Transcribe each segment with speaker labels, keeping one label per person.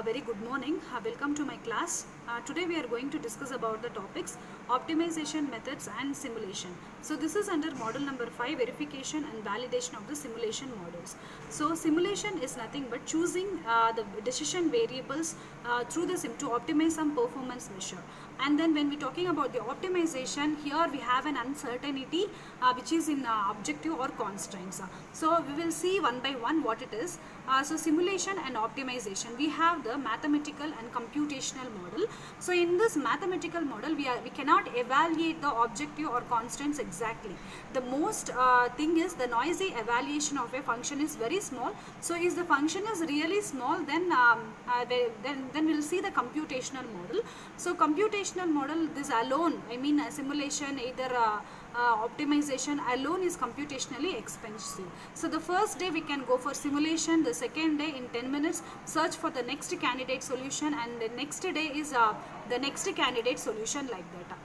Speaker 1: Very good morning. Welcome to my class. Today we are going to discuss about the topics optimization methods and simulation. So this is under model number 5, verification and validation of the simulation models. So simulation is nothing but choosing the decision variables through the sim to optimize some performance measure. And then when we're talking about the optimization, here we have an uncertainty which is in objective or constraints. So we will see one by one what it is. So simulation and optimization, we have the mathematical and computational model. So in this mathematical model, we cannot evaluate the objective or constraints exactly. The most thing is the noisy evaluation of a function is very small. So if the function is really small, then we'll see the computational model. So computational model, this alone, I mean simulation, either optimization alone is computationally expensive. So the first day we can go for simulation, the second day in 10 minutes search for the next candidate solution, and the next day is the next candidate solution, like that.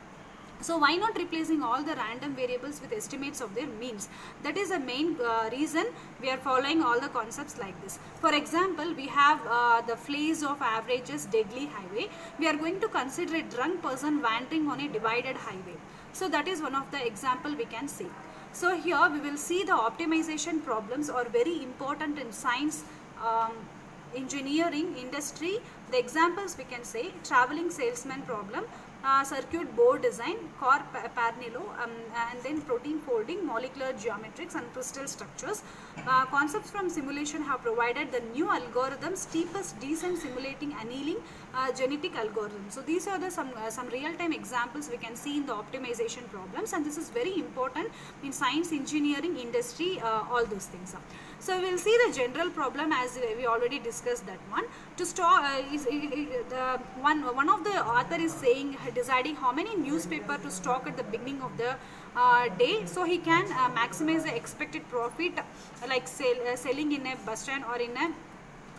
Speaker 1: So why not replacing all the random variables with estimates of their means? That is the main reason we are following all the concepts like this. For example, we have the Flays of averages deadly highway. We are going to consider a drunk person wandering on a divided highway. So that is one of the example we can see. So here we will see the optimization problems are very important in science, engineering, industry. The examples we can say traveling salesman problem, circuit board design, core Parnello, and then protein folding, molecular geometrics and crystal structures. Concepts from simulation have provided the new algorithms, steepest descent simulating annealing, genetic algorithms. So these are the some real-time examples we can see in the optimization problems, and this is very important in science, engineering, industry, all those things. So we will see the general problem as we already discussed that one. To store one of the author is saying deciding how many newspaper to stock at the beginning of the day, so he can maximize the expected profit, like selling in a bus stand or in a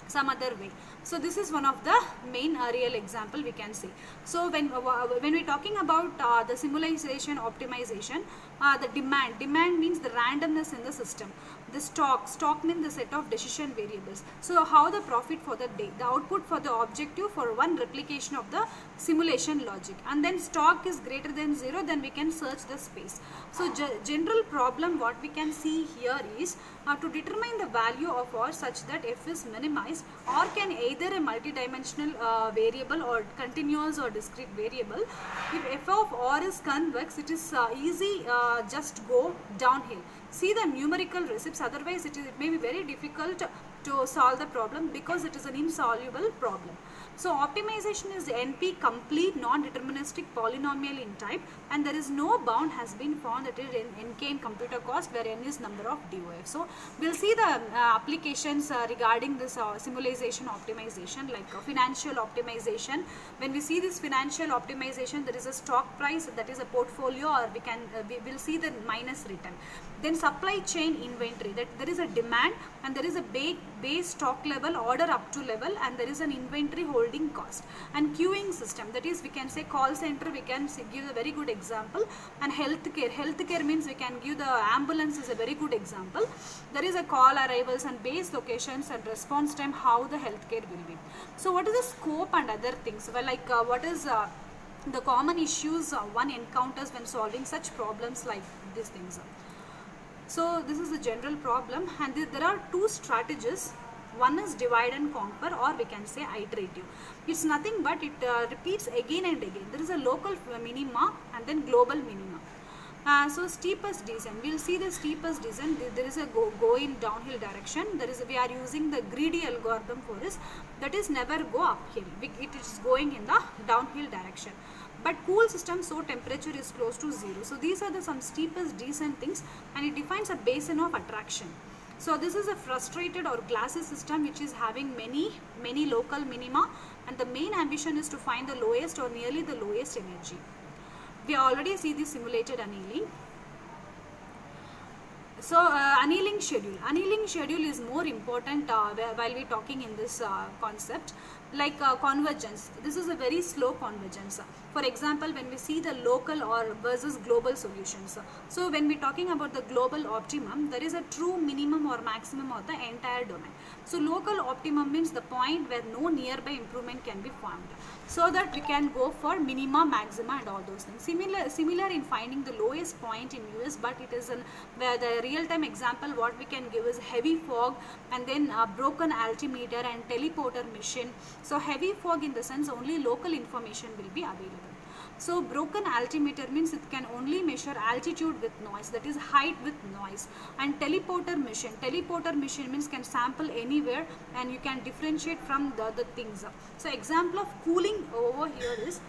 Speaker 1: some other way. So this is one of the main real example we can see. So when we're talking about the simulation optimization, the demand means the randomness in the system. The stock means the set of decision variables. So how the profit for the day, the output for the objective for one replication of the simulation logic, and then stock is greater than 0, then we can search the space. So general problem what we can see here is to determine the value of R such that f is minimized. R can either a multidimensional variable or continuous or discrete variable. If f of R is convex, it is easy, just go downhill. See the numerical recipes, otherwise it may be very difficult to solve the problem because it is an insoluble problem. So optimization is NP, complete non-deterministic polynomial in type, and there is no bound has been found that it in nk in computer cost, where n is number of DOF. So we'll see the applications regarding this simulation optimization, like financial optimization. When we see this financial optimization, there is a stock price, that is a portfolio, or we will see the minus return. Then supply chain inventory, that there is a demand and there is a base stock level, order up to level, and there is an inventory holding cost. And queuing system, that is we can say call center, we can give a very good example. And healthcare means we can give the ambulance is a very good example. There is a call arrivals and base locations and response time, how the healthcare will be. So what is the scope and other things? Well, like what is the common issues one encounters when solving such problems like these things. So this is the general problem, and there are two strategies. One is divide and conquer, or we can say iterative. It's nothing but it repeats again and again. There is a local minima and then global minima. So steepest descent, we'll see the steepest descent. There is a go in downhill direction. We are using the greedy algorithm for this. That is never go uphill. It is going in the downhill direction. But cool system, so temperature is close to 0. So these are some steepest descent things, and it defines a basin of attraction. So this is a frustrated or glassy system which is having many local minima, and the main ambition is to find the lowest or nearly the lowest energy. We already see the simulated annealing. So annealing schedule. Annealing schedule is more important while we talking in this concept. Like convergence. This is a very slow convergence. For example, when we see the local or versus global solutions. So when we talking about the global optimum, there is a true minimum or maximum of the entire domain. So local optimum means the point where no nearby improvement can be found. So that we can go for minima, maxima and all those things. Similar in finding the lowest point in US, but it is where the real-time example what we can give is heavy fog and then broken altimeter and teleporter mission. So heavy fog in the sense only local information will be available. So broken altimeter means it can only measure altitude with noise, that is height with noise. And teleporter mission means can sample anywhere and you can differentiate from the other things. So example of cooling over here is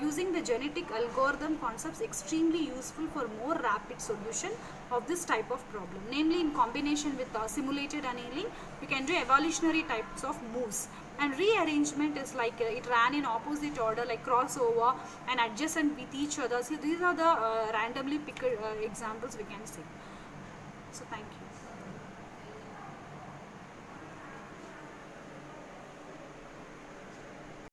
Speaker 1: using the genetic algorithm concepts extremely useful for more rapid solution of this type of problem. Namely, in combination with simulated annealing, you can do evolutionary types of moves. And rearrangement is like it ran in opposite order, like crossover and adjacent with each other. So these are the randomly picked examples we can see. So thank you.